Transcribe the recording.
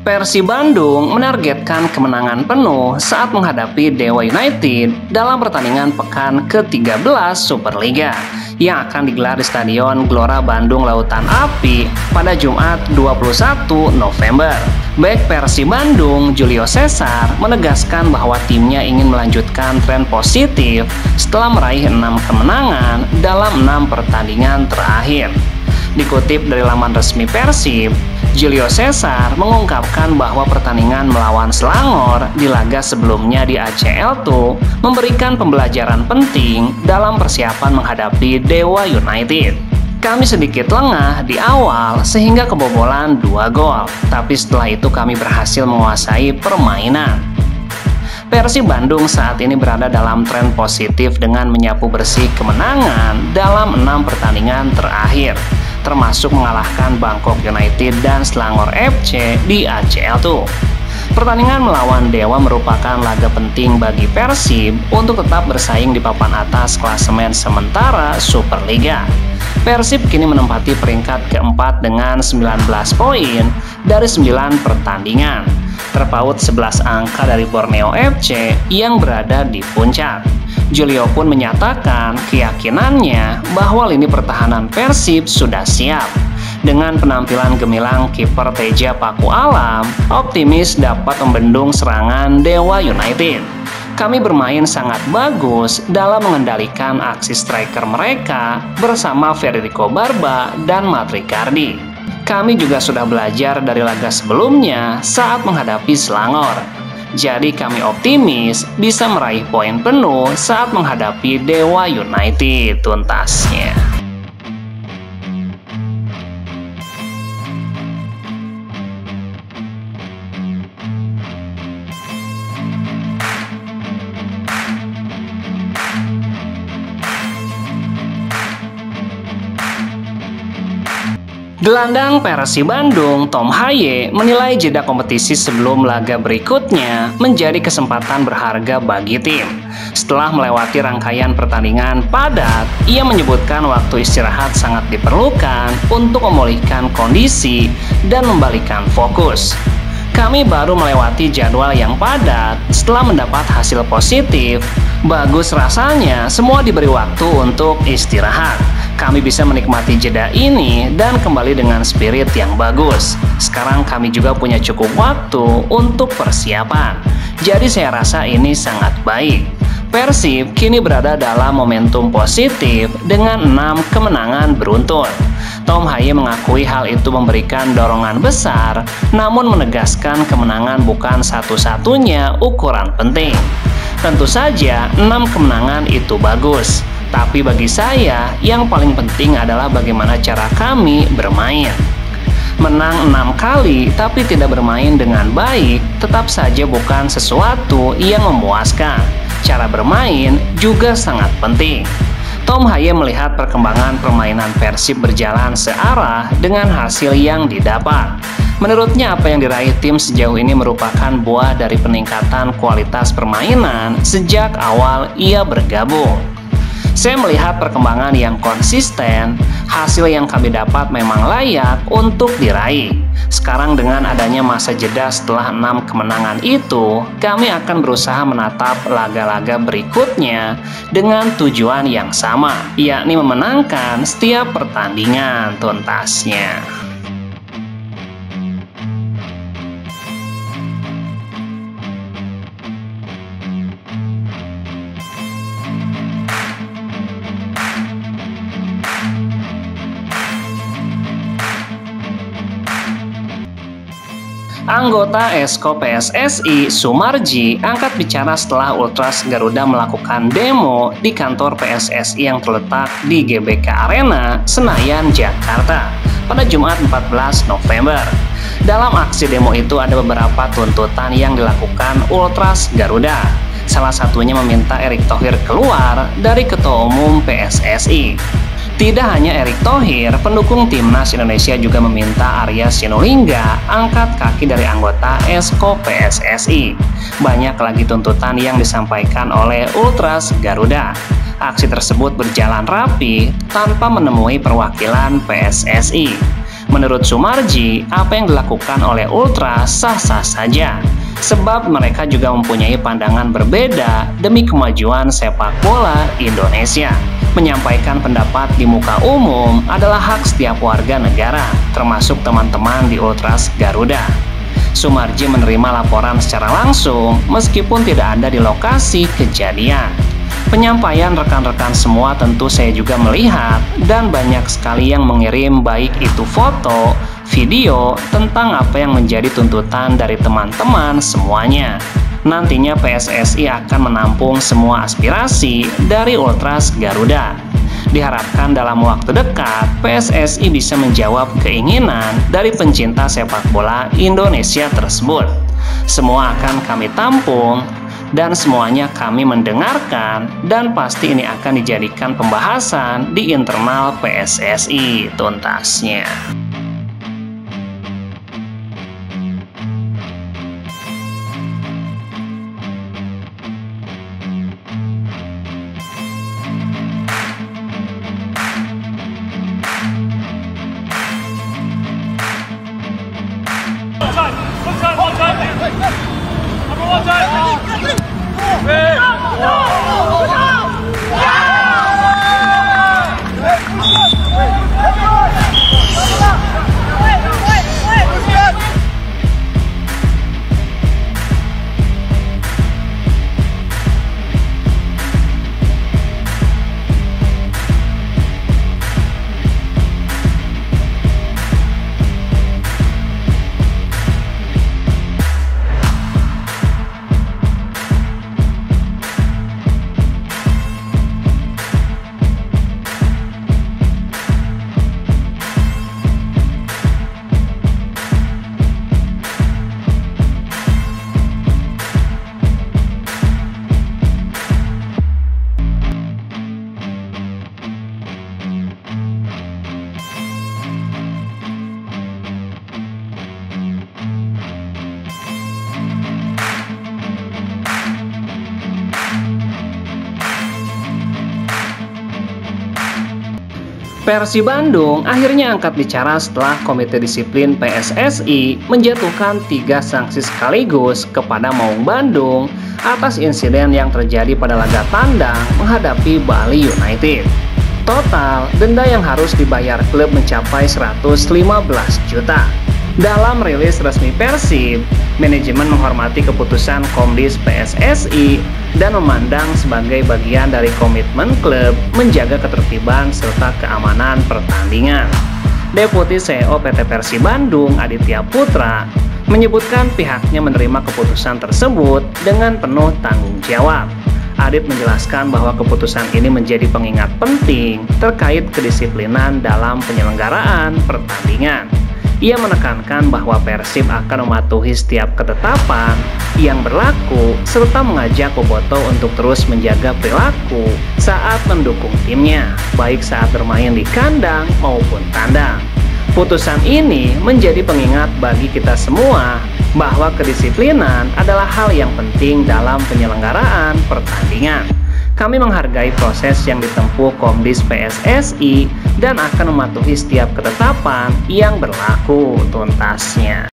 Persib Bandung menargetkan kemenangan penuh saat menghadapi Dewa United dalam pertandingan pekan ke-13 Superliga yang akan digelar di Stadion Gelora Bandung Lautan Api pada Jumat 21 November. Bek Persib Bandung, Julio Cesar, menegaskan bahwa timnya ingin melanjutkan tren positif setelah meraih 6 kemenangan dalam 6 pertandingan terakhir. Dikutip dari laman resmi Persib, Julio Cesar mengungkapkan bahwa pertandingan melawan Selangor di laga sebelumnya di ACL II memberikan pembelajaran penting dalam persiapan menghadapi Dewa United. Kami sedikit lengah di awal sehingga kebobolan 2 gol, tapi setelah itu kami berhasil menguasai permainan. Persib Bandung saat ini berada dalam tren positif dengan menyapu bersih kemenangan dalam 6 pertandingan terakhir, termasuk mengalahkan Bangkok United dan Selangor FC di ACL II. Pertandingan melawan Dewa merupakan laga penting bagi Persib untuk tetap bersaing di papan atas klasemen sementara Superliga. Persib kini menempati peringkat keempat dengan 19 poin dari 9 pertandingan, terpaut 11 angka dari Borneo FC yang berada di puncak. Julio pun menyatakan keyakinannya bahwa lini pertahanan Persib sudah siap. Dengan penampilan gemilang kiper Teja Paku Alam, optimis dapat membendung serangan Dewa United. Kami bermain sangat bagus dalam mengendalikan aksi striker mereka bersama Federico Barba dan Matricardi. Kami juga sudah belajar dari laga sebelumnya saat menghadapi Selangor. Jadi kami optimis bisa meraih poin penuh saat menghadapi Dewa United tuntasnya. Gelandang Persib Bandung, Tom Haye, menilai jeda kompetisi sebelum laga berikutnya menjadi kesempatan berharga bagi tim. Setelah melewati rangkaian pertandingan padat, ia menyebutkan waktu istirahat sangat diperlukan untuk memulihkan kondisi dan membalikan fokus. Kami baru melewati jadwal yang padat setelah mendapat hasil positif. Bagus rasanya semua diberi waktu untuk istirahat. Kami bisa menikmati jeda ini dan kembali dengan spirit yang bagus. Sekarang kami juga punya cukup waktu untuk persiapan. Jadi saya rasa ini sangat baik. Persib kini berada dalam momentum positif dengan 6 kemenangan beruntun. Tom Haye mengakui hal itu memberikan dorongan besar, namun menegaskan kemenangan bukan satu-satunya ukuran penting. Tentu saja 6 kemenangan itu bagus. Tapi bagi saya, yang paling penting adalah bagaimana cara kami bermain. Menang 6 kali tapi tidak bermain dengan baik tetap saja bukan sesuatu yang memuaskan. Cara bermain juga sangat penting. Tom Haye melihat perkembangan permainan Persib berjalan searah dengan hasil yang didapat. Menurutnya apa yang diraih tim sejauh ini merupakan buah dari peningkatan kualitas permainan sejak awal ia bergabung. Saya melihat perkembangan yang konsisten, hasil yang kami dapat memang layak untuk diraih. Sekarang dengan adanya masa jeda setelah 6 kemenangan itu, kami akan berusaha menatap laga-laga berikutnya dengan tujuan yang sama, yakni memenangkan setiap pertandingan tuntasnya. Anggota Esko PSSI, Sumarji, angkat bicara setelah Ultras Garuda melakukan demo di kantor PSSI yang terletak di GBK Arena, Senayan, Jakarta, pada Jumat 14 November. Dalam aksi demo itu ada beberapa tuntutan yang dilakukan Ultras Garuda. Salah satunya meminta Erick Thohir keluar dari Ketua Umum PSSI. Tidak hanya Erick Thohir, pendukung Timnas Indonesia juga meminta Arya Sinulinga angkat kaki dari anggota Esko PSSI. Banyak lagi tuntutan yang disampaikan oleh Ultras Garuda. Aksi tersebut berjalan rapi tanpa menemui perwakilan PSSI. Menurut Sumarji, apa yang dilakukan oleh Ultras sah-sah saja, sebab mereka juga mempunyai pandangan berbeda demi kemajuan sepak bola Indonesia. Menyampaikan pendapat di muka umum adalah hak setiap warga negara, termasuk teman-teman di Ultras Garuda. Sumarji menerima laporan secara langsung meskipun tidak ada di lokasi kejadian. Penyampaian rekan-rekan semua tentu saya juga melihat, dan banyak sekali yang mengirim baik itu foto, video tentang apa yang menjadi tuntutan dari teman-teman semuanya. Nantinya PSSI akan menampung semua aspirasi dari Ultras Garuda. Diharapkan dalam waktu dekat PSSI bisa menjawab keinginan dari pencinta sepak bola Indonesia tersebut. Semua akan kami tampung dan semuanya kami mendengarkan, dan pasti ini akan dijadikan pembahasan di internal PSSI tuntasnya. Persib Bandung akhirnya angkat bicara setelah Komite Disiplin PSSI menjatuhkan 3 sanksi sekaligus kepada Maung Bandung atas insiden yang terjadi pada laga tandang menghadapi Bali United. Total denda yang harus dibayar klub mencapai 115 juta. Dalam rilis resmi Persib, manajemen menghormati keputusan Komdis PSSI dan memandang sebagai bagian dari komitmen klub menjaga ketertiban serta keamanan pertandingan. Deputi CEO PT Persib Bandung, Aditya Putra, menyebutkan pihaknya menerima keputusan tersebut dengan penuh tanggung jawab. Adit menjelaskan bahwa keputusan ini menjadi pengingat penting terkait kedisiplinan dalam penyelenggaraan pertandingan. Ia menekankan bahwa Persib akan mematuhi setiap ketetapan yang berlaku serta mengajak Boboto untuk terus menjaga perilaku saat mendukung timnya, baik saat bermain di kandang maupun tandang. Putusan ini menjadi pengingat bagi kita semua bahwa kedisiplinan adalah hal yang penting dalam penyelenggaraan pertandingan. Kami menghargai proses yang ditempuh Komdis PSSI dan akan mematuhi setiap ketetapan yang berlaku tuntasnya.